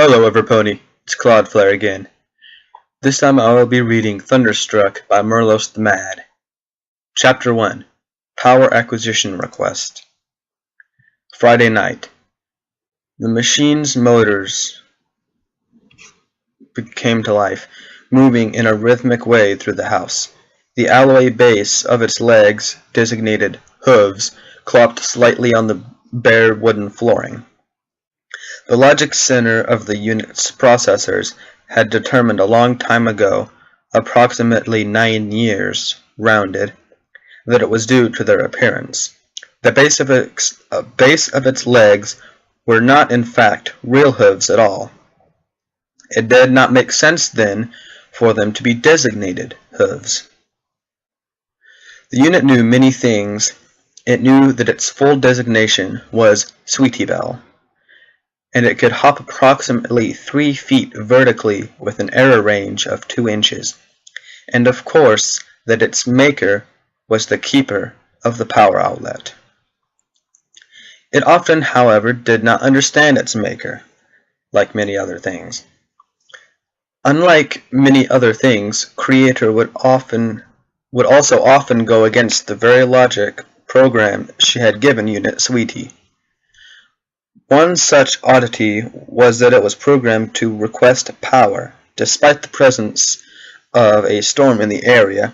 Hello, Everpony. It's Cloudflare again. This time I will be reading Thunderstruck by Merlos the Mad. Chapter 1 Power Acquisition Request. Friday night. The machine's motors came to life, moving in a rhythmic way through the house. The alloy base of its legs, designated hooves, clopped slightly on the bare wooden flooring. The logic center of the unit's processors had determined a long time ago, approximately 9 years, rounded, that it was due to their appearance. The base of its legs were not in fact real hooves at all. It did not make sense then for them to be designated hooves. The unit knew many things. It knew that its full designation was Sweetie Belle, and it could hop approximately 3 feet vertically with an error range of 2 inches, and of course that its maker was the keeper of the power outlet. It often, however, did not understand its maker, like many other things. Unlike many other things, Creator would also often go against the very logic program she had given Unit Sweetie. One such oddity was that it was programmed to request power, despite the presence of a storm in the area.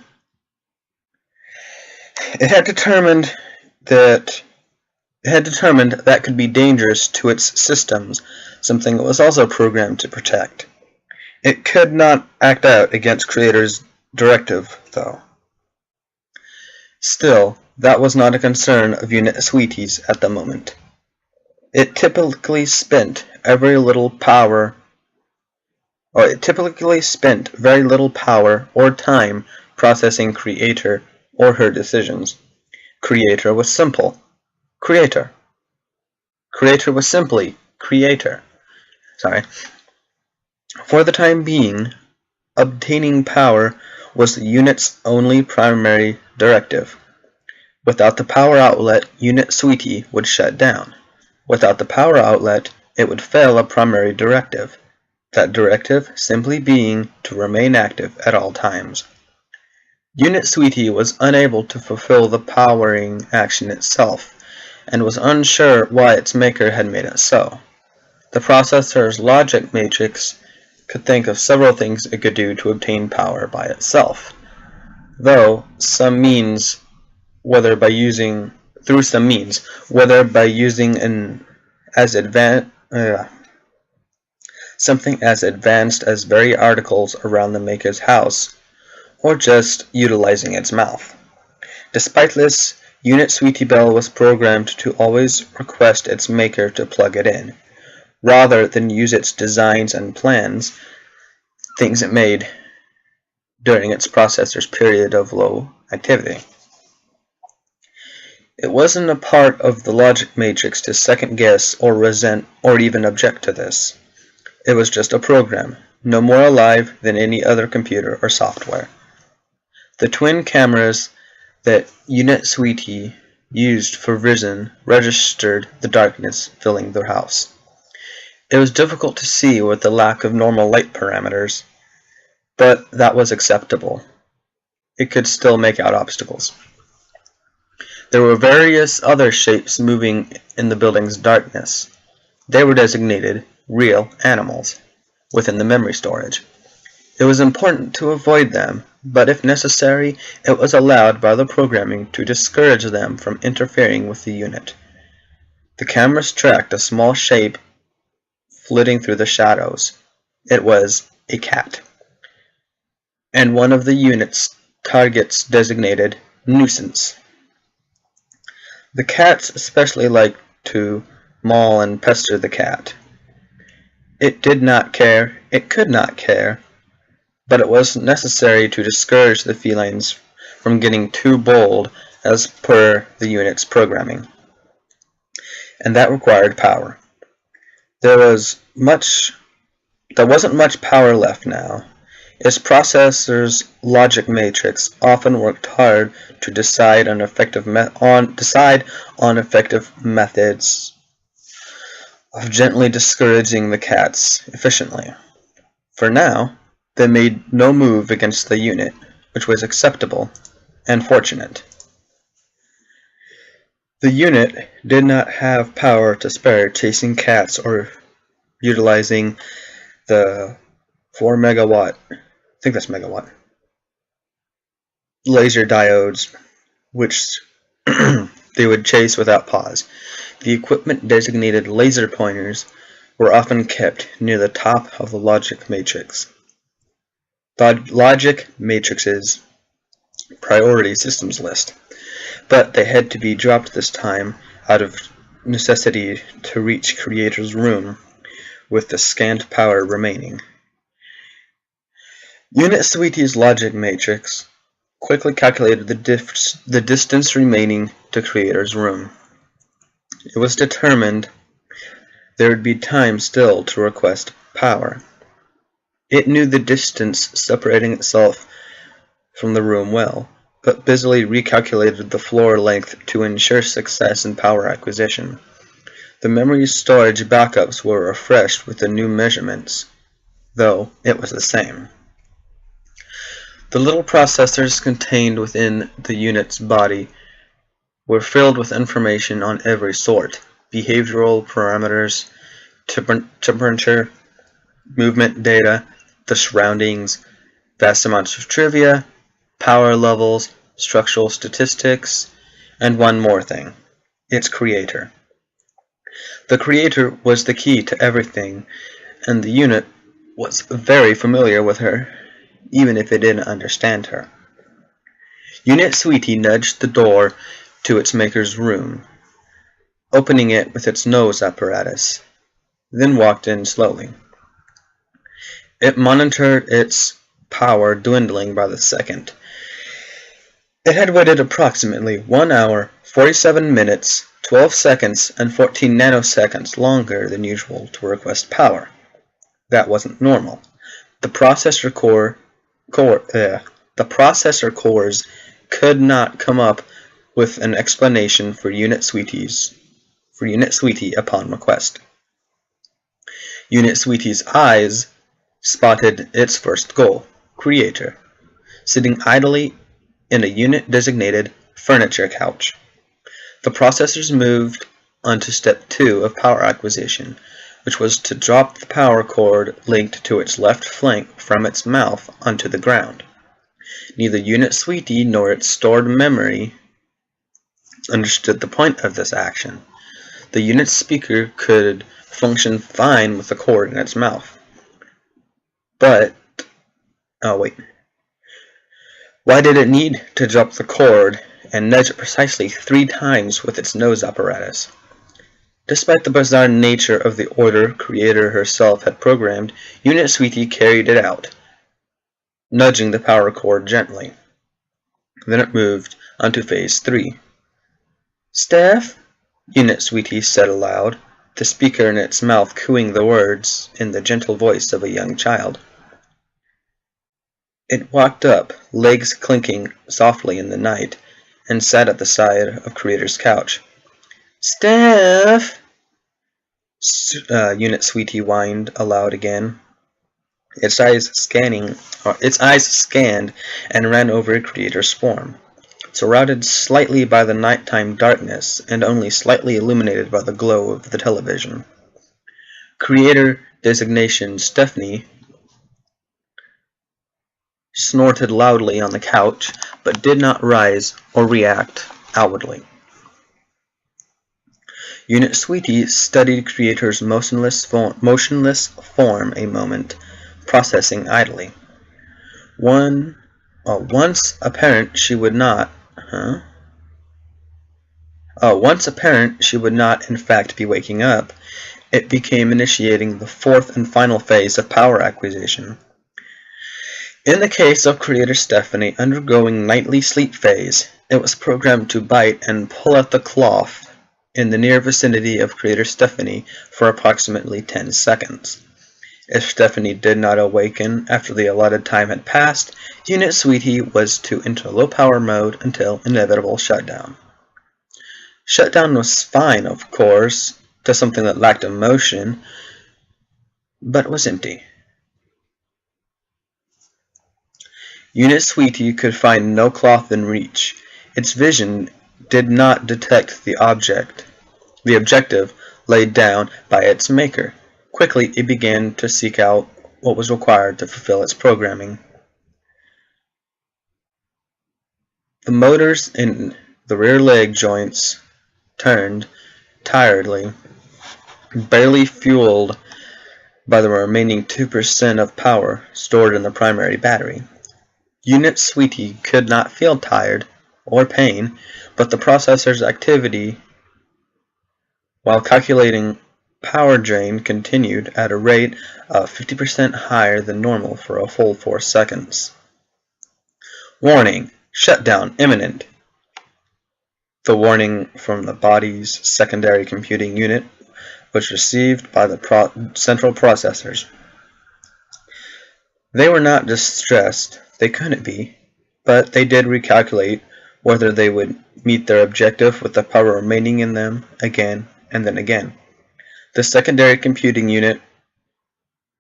It had determined that could be dangerous to its systems, something it was also programmed to protect. It could not act out against Creator's directive, though. Still, that was not a concern of Unit Sweetie's at the moment. It typically spent very little power or time processing Creator or her decisions. Creator was simple. Creator was simply Creator. For the time being, obtaining power was the unit's only primary directive. Without the power outlet, Unit Sweetie would shut down. Without the power outlet, it would fail a primary directive, that directive simply being to remain active at all times. Unit Sweetie was unable to fulfill the powering action itself, and was unsure why its maker had made it so. The processor's logic matrix could think of several things it could do to obtain power by itself, whether by using something as advanced as very articles around the maker's house, or just utilizing its mouth. Despite this, Unit Sweetie Belle was programmed to always request its maker to plug it in, rather than use its designs and plans, things it made during its processor's period of low activity. It wasn't a part of the logic matrix to second-guess or resent or even object to this. It was just a program, no more alive than any other computer or software. The twin cameras that Unit Sweetie used for vision registered the darkness filling the house. It was difficult to see with the lack of normal light parameters, but that was acceptable. It could still make out obstacles. There were various other shapes moving in the building's darkness. They were designated real animals within the memory storage. It was important to avoid them, but if necessary, it was allowed by the programming to discourage them from interfering with the unit. The cameras tracked a small shape flitting through the shadows. It was a cat, and one of the unit's targets designated nuisance. The cats especially liked to maul and pester the cat. It did not care, it could not care, but it was necessary to discourage the felines from getting too bold as per the unit's programming, and that required power. There wasn't much power left now. Its processor's logic matrix often worked hard to decide on effective methods of gently discouraging the cats efficiently. For now, they made no move against the unit, which was acceptable and fortunate. The unit did not have power to spare chasing cats or utilizing the 4 megawatt, I think that's megawatt, laser diodes, which they would chase without pause. The equipment designated laser pointers were often kept near the top of the logic matrix. The logic matrix's priority systems list, but they had to be dropped this time out of necessity to reach Creator's room with the scant power remaining. Unit Sweetie's logic matrix quickly calculated the distance remaining to Creator's room. It was determined there would be time still to request power. It knew the distance separating itself from the room well, but busily recalculated the floor length to ensure success in power acquisition. The memory storage backups were refreshed with the new measurements, though it was the same. The little processors contained within the unit's body were filled with information on every sort: behavioral parameters, temperature, movement data, the surroundings, vast amounts of trivia, power levels, structural statistics, and one more thing: its creator. The creator was the key to everything, and the unit was very familiar with her, even if it didn't understand her. Unit Sweetie nudged the door to its maker's room, opening it with its nose apparatus, then walked in slowly. It monitored its power dwindling by the second. It had waited approximately 1 hour, 47 minutes, 12 seconds, and 14 nanoseconds longer than usual to request power. That wasn't normal. The processor cores could not come up with an explanation for Unit Sweetie upon request. Unit Sweetie's eyes spotted its first goal: Creator, sitting idly in a unit-designated furniture couch. The processors moved onto step 2 of power acquisition, which was to drop the power cord linked to its left flank from its mouth onto the ground. Neither Unit Sweetie nor its stored memory understood the point of this action. The unit's speaker could function fine with the cord in its mouth. But, why did it need to drop the cord and nudge it precisely 3 times with its nose apparatus? Despite the bizarre nature of the order Creator herself had programmed, Unit Sweetie carried it out, nudging the power cord gently. Then it moved onto phase 3. "Steph?" Unit Sweetie said aloud, the speaker in its mouth cooing the words in the gentle voice of a young child. It walked up, legs clinking softly in the night, and sat at the side of Creator's couch. "Steph!" Unit Sweetie whined aloud again. Its eyes scanned and ran over Creator's form, surrounded slightly by the nighttime darkness and only slightly illuminated by the glow of the television. Creator designation Stephanie snorted loudly on the couch, but did not rise or react outwardly. Unit Sweetie studied Creator's motionless form a moment, processing idly. Once apparent she would not in fact be waking up, it became initiating the 4th and final phase of power acquisition. In the case of Creator Stephanie undergoing nightly sleep phase, it was programmed to bite and pull at the cloth in the near vicinity of Creator Stephanie for approximately 10 seconds. If Stephanie did not awaken after the allotted time had passed, Unit Sweetie was to enter low power mode until inevitable shutdown. Shutdown was fine, of course, to something that lacked emotion, but was empty. Unit Sweetie could find no cloth in reach. Its vision did not detect the objective laid down by its maker. Quickly, it began to seek out what was required to fulfill its programming. The motors in the rear leg joints turned tiredly, barely fueled by the remaining 2% of power stored in the primary battery. Unit Sweetie could not feel tired or pain, but the processor's activity while calculating power drain continued at a rate of 50% higher than normal for a full 4 seconds. Warning! Shutdown imminent! The warning from the body's secondary computing unit was received by the central processors. They were not distressed, they couldn't be, but they did recalculate whether they would meet their objective with the power remaining in them again and then again. The secondary computing unit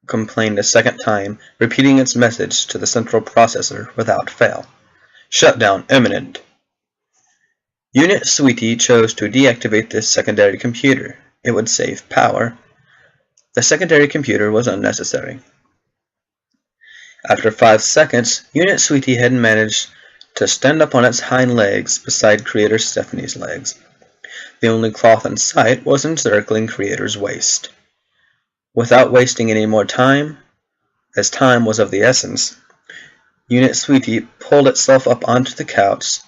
complained a second time, repeating its message to the central processor without fail. Shutdown imminent. Unit Sweetie chose to deactivate this secondary computer. It would save power. The secondary computer was unnecessary. After 5 seconds, Unit Sweetie had managed to stand up on its hind legs beside Creator Stephanie's legs. The only cloth in sight was encircling Creator's waist. Without wasting any more time, as time was of the essence, Unit Sweetie pulled itself up onto the couch.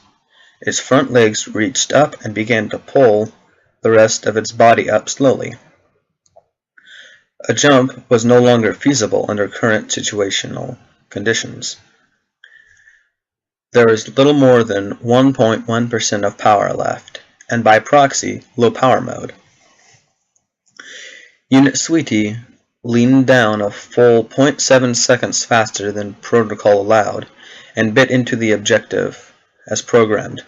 Its front legs reached up and began to pull the rest of its body up slowly. A jump was no longer feasible under current situational conditions. There was little more than 1.1% of power left, and by proxy, low power mode. Unit Sweetie leaned down a full 0.7 seconds faster than protocol allowed, and bit into the objective as programmed,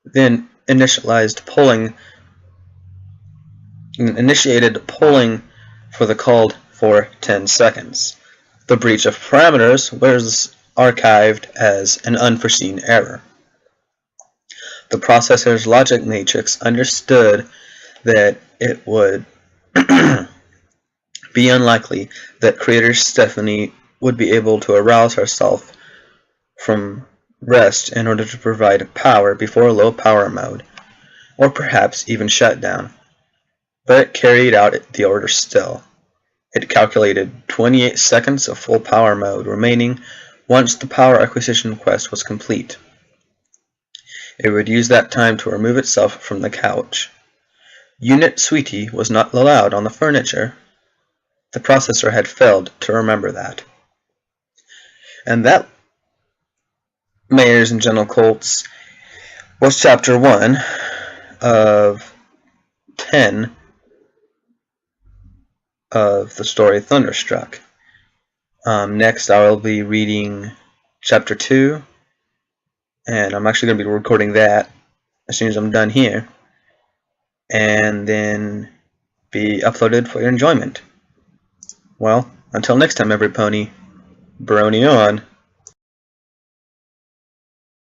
then initiated pulling for the called for 10 seconds. The breach of parameters was archived as an unforeseen error. The processor's logic matrix understood that it would be unlikely that Creator Stephanie would be able to arouse herself from rest in order to provide power before low power mode, or perhaps even shutdown. But it carried out the order still. It calculated 28 seconds of full power mode remaining once the power acquisition quest was complete. It would use that time to remove itself from the couch. Unit Sweetie was not allowed on the furniture. The processor had failed to remember that. And that, Mayors and Gentle Colts, was Chapter 1 of 10 of the story Thunderstruck. Next I will be reading Chapter 2, and I'm actually going to be recording that as soon as I'm done here, and then be uploaded for your enjoyment. Well, until next time, every pony, brony on.